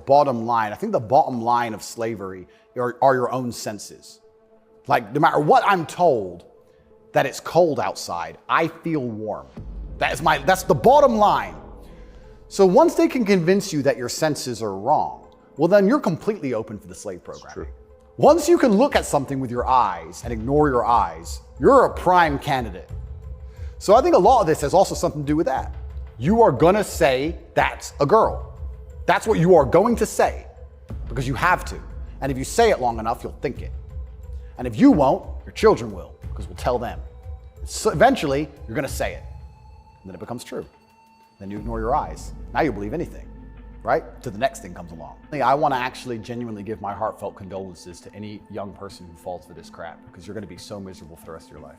bottom line. I think the bottom line of slavery are your own senses. Like, no matter what I'm told, that it's cold outside, I feel warm. That's the bottom line. So once they can convince you that your senses are wrong, well, then you're completely open for the slave programming. Once you can look at something with your eyes and ignore your eyes, you're a prime candidate. So I think a lot of this has also something to do with that. You are gonna say that's a girl. That's what you are going to say because you have to. And if you say it long enough, you'll think it. And if you won't, your children will, because we'll tell them. So eventually, you're gonna say it. And then it becomes true. Then you ignore your eyes. Now you believe anything, right? Till the next thing comes along. I wanna actually genuinely give my heartfelt condolences to any young person who falls for this crap, because you're gonna be so miserable for the rest of your life.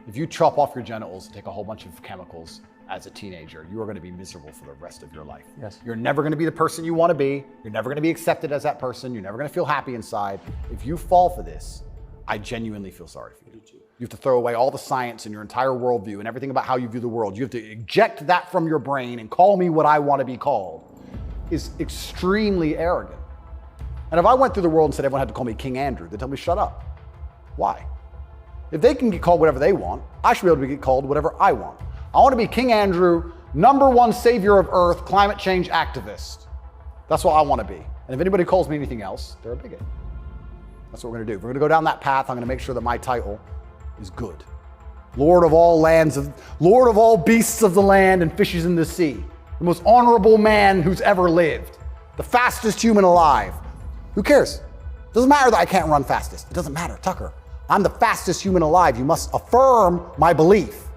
If you chop off your genitals and take a whole bunch of chemicals as a teenager, you are gonna be miserable for the rest of your life. Yes. You're never gonna be the person you wanna be. You're never gonna be accepted as that person. You're never gonna feel happy inside. If you fall for this, I genuinely feel sorry for you. You have to throw away all the science and your entire worldview and everything about how you view the world. You have to eject that from your brain and call me what I want to be called. Is extremely arrogant. And if I went through the world and said everyone had to call me King Andrew, they'd tell me shut up. Why? If they can get called whatever they want, I should be able to get called whatever I want. I want to be King Andrew, #1 savior of Earth, climate change activist. That's what I want to be. And if anybody calls me anything else, they're a bigot. That's what we're going to do. If we're going to go down that path, I'm going to make sure that my title is good. Lord of all beasts of the land and fishes in the sea. The most honorable man who's ever lived. The fastest human alive. Who cares? Doesn't matter that I can't run fastest. It doesn't matter, Tucker. I'm the fastest human alive. You must affirm my belief.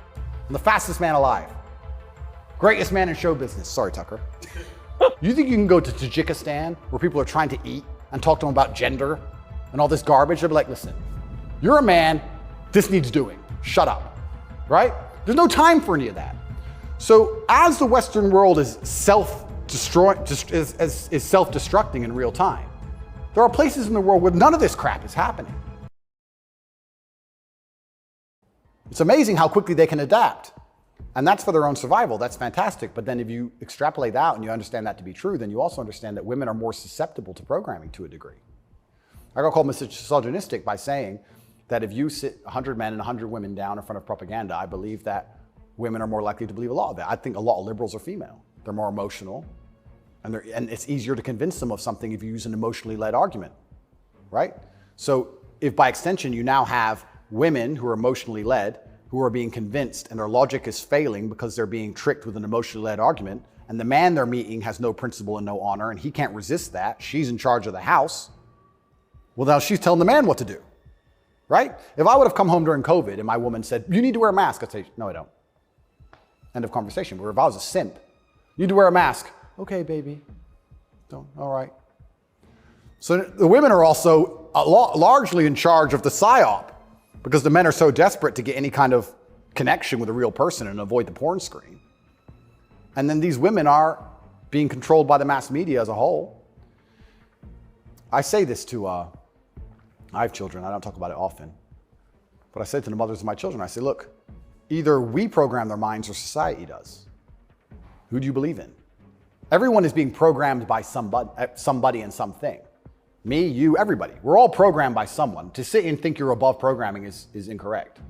I'm the fastest man alive. Greatest man in show business. Sorry, Tucker. You think you can go to Tajikistan where people are trying to eat and talk to them about gender and all this garbage? They'll be like, listen, you're a man, this needs doing. Shut up, right? There's no time for any of that. So as the Western world is self-destructing in real time, there are places in the world where none of this crap is happening. It's amazing how quickly they can adapt. And that's for their own survival. That's fantastic. But then if you extrapolate that and you understand that to be true, then you also understand that women are more susceptible to programming to a degree. I got called misogynistic by saying that if you sit 100 men and 100 women down in front of propaganda, I believe that women are more likely to believe a lot of it. I think a lot of liberals are female. They're more emotional, and it's easier to convince them of something if you use an emotionally led argument, right? So if by extension you now have women who are emotionally led, who are being convinced and their logic is failing because they're being tricked with an emotionally led argument, and the man they're meeting has no principle and no honor, and he can't resist that, she's in charge of the house, well now she's telling the man what to do. Right? If I would have come home during COVID and my woman said, you need to wear a mask, I'd say, no, I don't. End of conversation. Where if I was a simp, you need to wear a mask. Okay, baby. Don't, all right. So the women are also largely in charge of the psyop because the men are so desperate to get any kind of connection with a real person and avoid the porn screen. And then these women are being controlled by the mass media as a whole. I say this to, I have children, I don't talk about it often, but I say to the mothers of my children, I say, look, either we program their minds or society does. Who do you believe in? Everyone is being programmed by somebody and something. Me, you, everybody. We're all programmed by someone. To sit and think you're above programming is incorrect.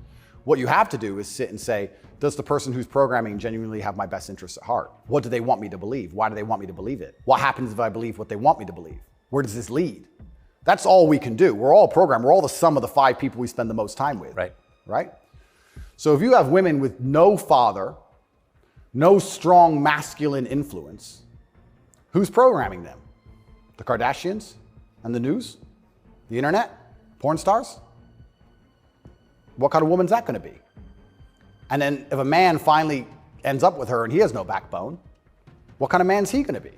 What you have to do is sit and say, does the person who's programming genuinely have my best interests at heart? What do they want me to believe? Why do they want me to believe it? What happens if I believe what they want me to believe? Where does this lead? That's all we can do. We're all programmed. We're all the sum of the 5 people we spend the most time with. Right? So if you have women with no father, no strong masculine influence, who's programming them? The Kardashians and the news? The internet? Porn stars? What kind of woman's that going to be? And then if a man finally ends up with her and he has no backbone, what kind of man is he going to be?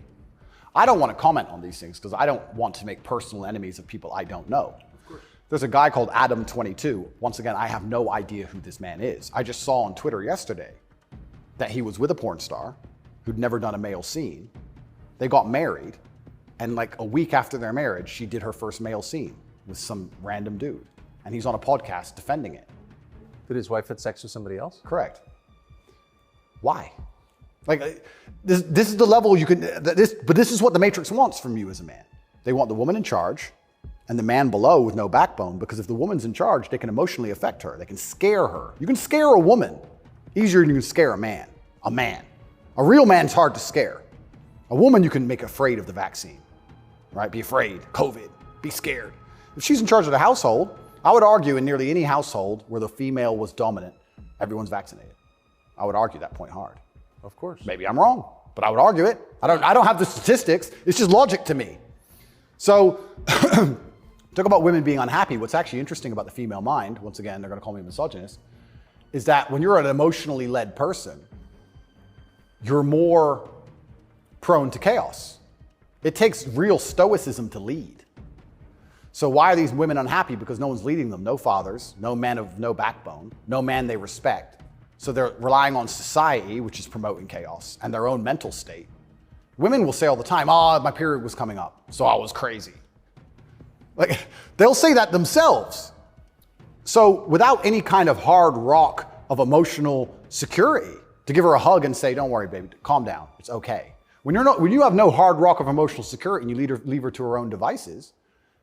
I don't want to comment on these things because I don't want to make personal enemies of people I don't know. There's a guy called Adam22. Once again, I have no idea who this man is. I just saw on Twitter yesterday that he was with a porn star who'd never done a male scene. They got married, and like a week after their marriage, she did her first male scene with some random dude. And he's on a podcast defending it. Did his wife have sex with somebody else? Correct. Why? Like this is the level you can, but this is what the Matrix wants from you as a man. They want the woman in charge and the man below with no backbone, because if the woman's in charge, they can emotionally affect her. They can scare her. You can scare a woman easier than you can scare a man. A man. A real man's hard to scare. A woman you can make afraid of the vaccine, right? Be afraid, COVID, be scared. If she's in charge of the household, I would argue in nearly any household where the female was dominant, everyone's vaccinated. I would argue that point hard. Of course. Maybe I'm wrong, but I would argue it. I don't have the statistics. It's just logic to me. So talk about women being unhappy. What's actually interesting about the female mind, once again, they're going to call me a misogynist, is that when you're an emotionally led person, you're more prone to chaos. It takes real stoicism to lead. So why are these women unhappy? Because no one's leading them. No fathers, no men of no backbone, no man they respect. So they're relying on society, which is promoting chaos, and their own mental state. Women will say all the time, oh, my period was coming up, so I was crazy. Like, they'll say that themselves. So without any kind of hard rock of emotional security, to give her a hug and say, don't worry, baby, calm down, it's okay. When you have no hard rock of emotional security and you leave her to her own devices,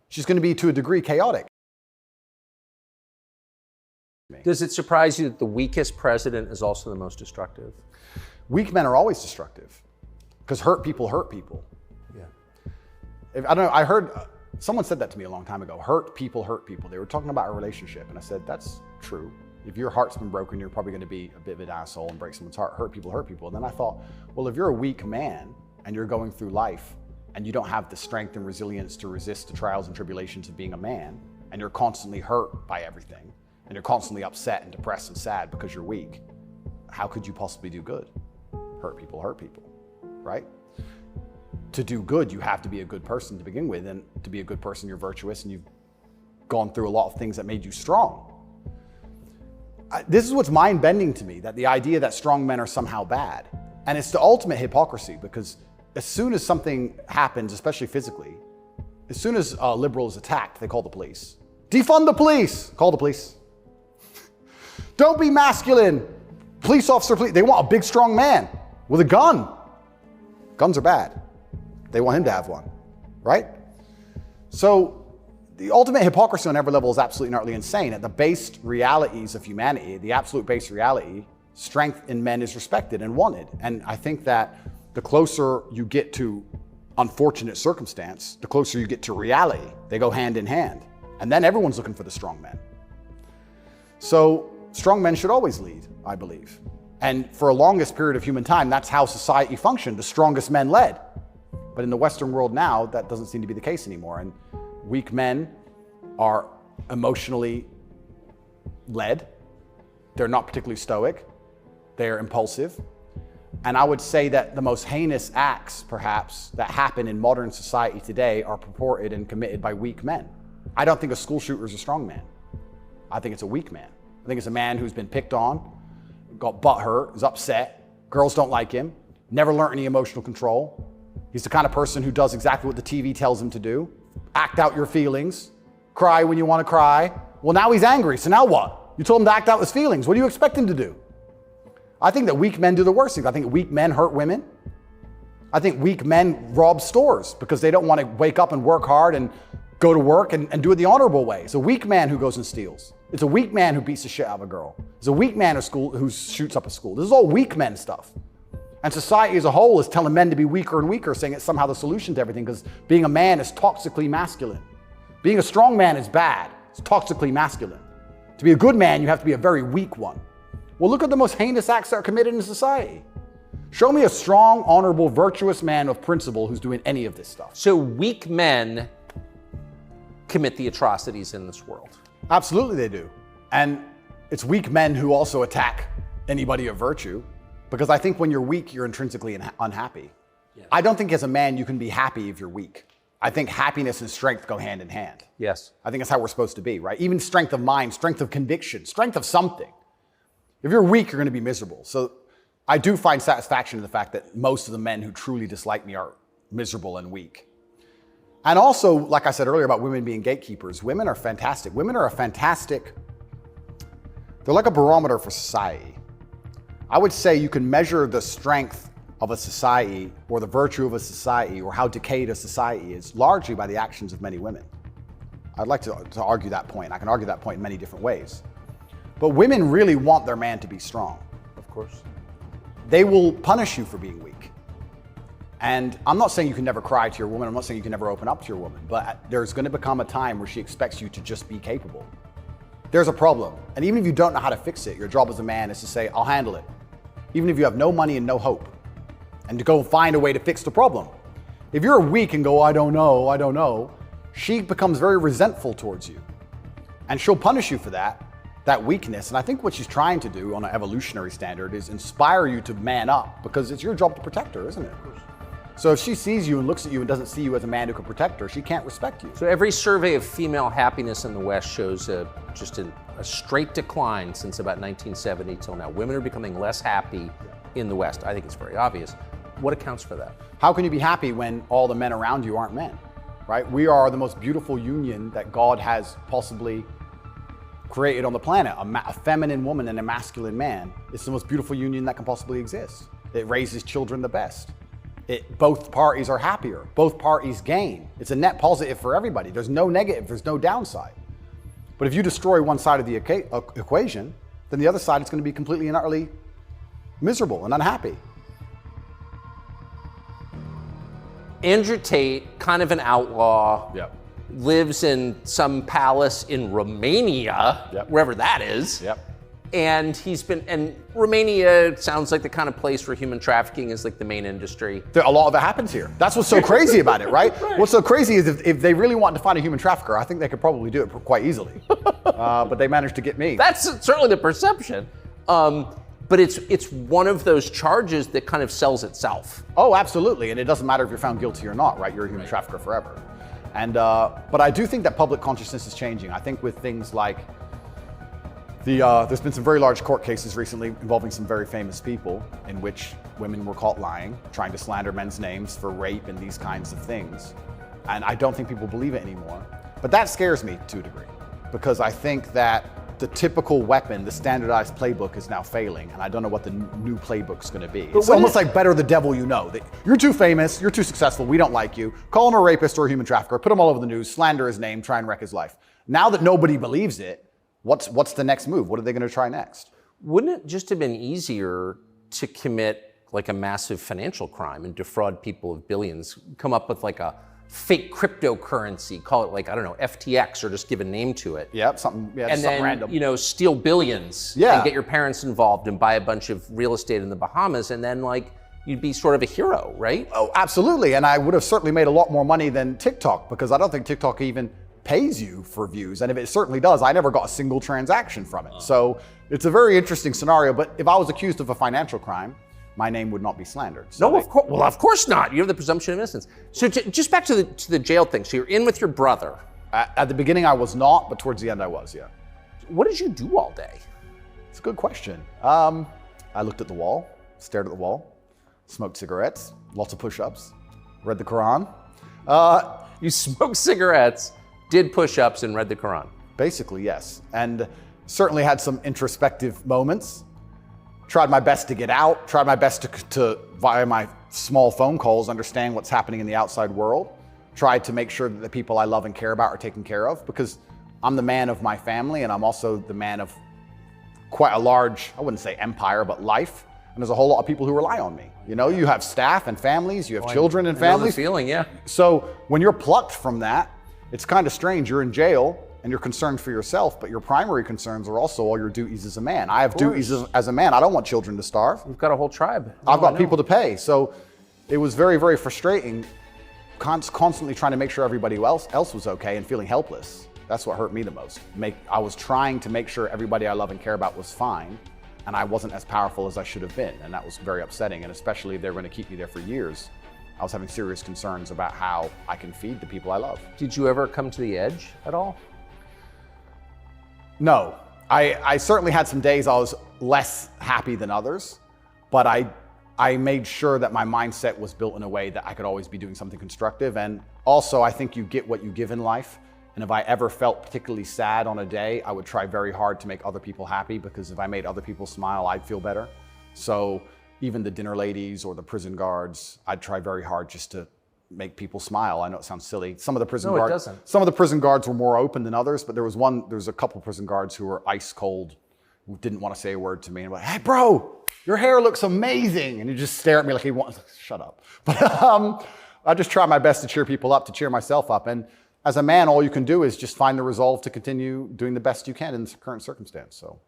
she's going to be, to a degree, chaotic. Does it surprise you that the weakest president is also the most destructive? Weak men are always destructive because hurt people hurt people. Yeah. I don't know, I heard, someone said that to me a long time ago, hurt people hurt people. They were talking about a relationship and I said, that's true. If your heart's been broken, you're probably going to be a bit of an asshole and break someone's heart. Hurt people hurt people. And then I thought, well, if you're a weak man and you're going through life and you don't have the strength and resilience to resist the trials and tribulations of being a man, and you're constantly hurt by everything, and you're constantly upset and depressed and sad because you're weak, how could you possibly do good? Hurt people, right? To do good, you have to be a good person to begin with, and to be a good person, you're virtuous and you've gone through a lot of things that made you strong. This is what's mind-bending to me, that the idea that strong men are somehow bad. And it's the ultimate hypocrisy, because as soon as something happens, especially physically, as soon as a liberal is attacked, they call the police. Defund the police! Call the police. Don't be masculine. Police officer, please. They want a big, strong man with a gun. Guns are bad. They want him to have one, right? So the ultimate hypocrisy on every level is absolutely and utterly insane. At the base realities of humanity, the absolute base reality, strength in men is respected and wanted. And I think that the closer you get to unfortunate circumstance, the closer you get to reality. They go hand in hand. And then everyone's looking for the strong men. So strong men should always lead, I believe. And for a longest period of human time, that's how society functioned. The strongest men led. But in the Western world now, that doesn't seem to be the case anymore. And weak men are emotionally led. They're not particularly stoic. They're impulsive. And I would say that the most heinous acts, perhaps, that happen in modern society today are purported and committed by weak men. I don't think a school shooter is a strong man. I think it's a weak man. I think it's a man who's been picked on, got butthurt, is upset, girls don't like him, never learned any emotional control. He's the kind of person who does exactly what the TV tells him to do. Act out your feelings, cry when you want to cry. Well, now he's angry, so now what? You told him to act out his feelings. What do you expect him to do? I think that weak men do the worst things. I think weak men hurt women. I think weak men rob stores because they don't want to wake up and work hard and go to work and do it the honorable way. It's a weak man who goes and steals. It's a weak man who beats the shit out of a girl. It's a weak man who shoots up a school. This is all weak men stuff. And society as a whole is telling men to be weaker and weaker, saying it's somehow the solution to everything because being a man is toxically masculine. Being a strong man is bad. It's toxically masculine. To be a good man, you have to be a very weak one. Well, look at the most heinous acts that are committed in society. Show me a strong, honorable, virtuous man of principle who's doing any of this stuff. So weak men commit the atrocities in this world. Absolutely they do. And it's weak men who also attack anybody of virtue, because I think when you're weak, you're intrinsically unhappy. Yeah. I don't think as a man you can be happy if you're weak. I think happiness and strength go hand in hand. Yes. I think that's how we're supposed to be, right? Even strength of mind, strength of conviction, strength of something. If you're weak, you're going to be miserable. So I do find satisfaction in the fact that most of the men who truly dislike me are miserable and weak. And also, like I said earlier about women being gatekeepers, women are fantastic. Women are they're like a barometer for society. I would say you can measure the strength of a society or the virtue of a society or how decayed a society is largely by the actions of many women. I'd like to argue that point. I can argue that point in many different ways. But women really want their man to be strong. Of course. They will punish you for being weak. And I'm not saying you can never cry to your woman. I'm not saying you can never open up to your woman. But there's going to become a time where she expects you to just be capable. There's a problem. And even if you don't know how to fix it, your job as a man is to say, I'll handle it. Even if you have no money and no hope. And to go find a way to fix the problem. If you're weak and go, I don't know, she becomes very resentful towards you. And she'll punish you for that weakness. And I think what she's trying to do on an evolutionary standard is inspire you to man up, because it's your job to protect her, isn't it? So if she sees you and looks at you and doesn't see you as a man who can protect her, she can't respect you. So every survey of female happiness in the West shows just a straight decline since about 1970 till now. Women are becoming less happy in the West. I think it's very obvious. What accounts for that? How can you be happy when all the men around you aren't men, right? We are the most beautiful union that God has possibly created on the planet. A feminine woman and a masculine man. It's the most beautiful union that can possibly exist. It raises children the best. Both parties are happier. Both parties gain. It's a net positive for everybody. There's no negative, there's no downside. But if you destroy one side of the equation, then the other side is going to be completely and utterly miserable and unhappy. Andrew Tate, kind of an outlaw, Yep. lives in some palace in Romania, Yep. wherever that is. Yep. And Romania sounds like the kind of place where human trafficking is like the main industry. A lot of it happens here. That's what's so crazy about it, right? What's so crazy is if they really wanted to find a human trafficker, I think they could probably do it quite easily. But they managed to get me. That's certainly the perception. But it's one of those charges that kind of sells itself. Oh, absolutely. And it doesn't matter if you're found guilty or not, right? You're a human trafficker forever. And but I do think that public consciousness is changing. I think with things like there's been some very large court cases recently involving some very famous people in which women were caught lying, trying to slander men's names for rape and these kinds of things. And I don't think people believe it anymore. But that scares me to a degree, because I think that the typical weapon, the standardized playbook, is now failing, and I don't know what the new playbook's going to be. It's almost like better the devil you know. You're too famous, you're too successful, we don't like you. Call him a rapist or a human trafficker, put him all over the news, slander his name, try and wreck his life. Now that nobody believes it, what's the next move? What are they going to try next? Wouldn't it just have been easier to commit like a massive financial crime and defraud people of billions, come up with like a fake cryptocurrency, call it like, I don't know, FTX, or just give a name to it. Yeah, something random. You know, steal billions and get your parents involved and buy a bunch of real estate in the Bahamas, and then like you'd be sort of a hero, right? Oh, absolutely. And I would have certainly made a lot more money than TikTok, because I don't think TikTok even pays you for views. And if it certainly does, I never got a single transaction from it. So it's a very interesting scenario. But if I was accused of a financial crime, my name would not be slandered. So no, of course. Well, of course not. You have the presumption of innocence. So just back to the jail thing. So you're in with your brother. At the beginning, I was not, but towards the end, I was. Yeah. What did you do all day? It's a good question. I looked at the wall, stared at the wall, smoked cigarettes, lots of push-ups, read the Quran. You smoked cigarettes, did push-ups, and read the Quran. Basically, yes. And certainly had some introspective moments. Tried my best to get out, tried my best to via my small phone calls, understand what's happening in the outside world. Tried to make sure that the people I love and care about are taken care of, because I'm the man of my family, and I'm also the man of quite a large, I wouldn't say empire, but life. And there's a whole lot of people who rely on me. You know, you have staff and families, you have children and families. I know the feeling, yeah. So when you're plucked from that, it's kind of strange. You're in jail and you're concerned for yourself, but your primary concerns are also all your duties as a man. I have duties as a man. I don't want children to starve. You've got a whole tribe. I've got people to pay. So it was very, very frustrating, constantly trying to make sure everybody else was okay and feeling helpless. That's what hurt me the most. I was trying to make sure everybody I love and care about was fine, and I wasn't as powerful as I should have been. And that was very upsetting. And especially if they're going to keep me there for years, I was having serious concerns about how I can feed the people I love. Did you ever come to the edge at all? No. I certainly had some days I was less happy than others, but I made sure that my mindset was built in a way that I could always be doing something constructive. And also, I think you get what you give in life. And if I ever felt particularly sad on a day, I would try very hard to make other people happy, because if I made other people smile, I'd feel better. So even the dinner ladies or the prison guards, I'd try very hard just to make people smile. I know it sounds silly. Some of the prison guards, it doesn't. Some of the prison guards were more open than others, but there was a couple prison guards who were ice cold, who didn't want to say a word to me. And I'm like, hey, bro, your hair looks amazing. And you just stare at me like he wants, shut up. But I just try my best to cheer people up, to cheer myself up. And as a man, all you can do is just find the resolve to continue doing the best you can in this current circumstance. So.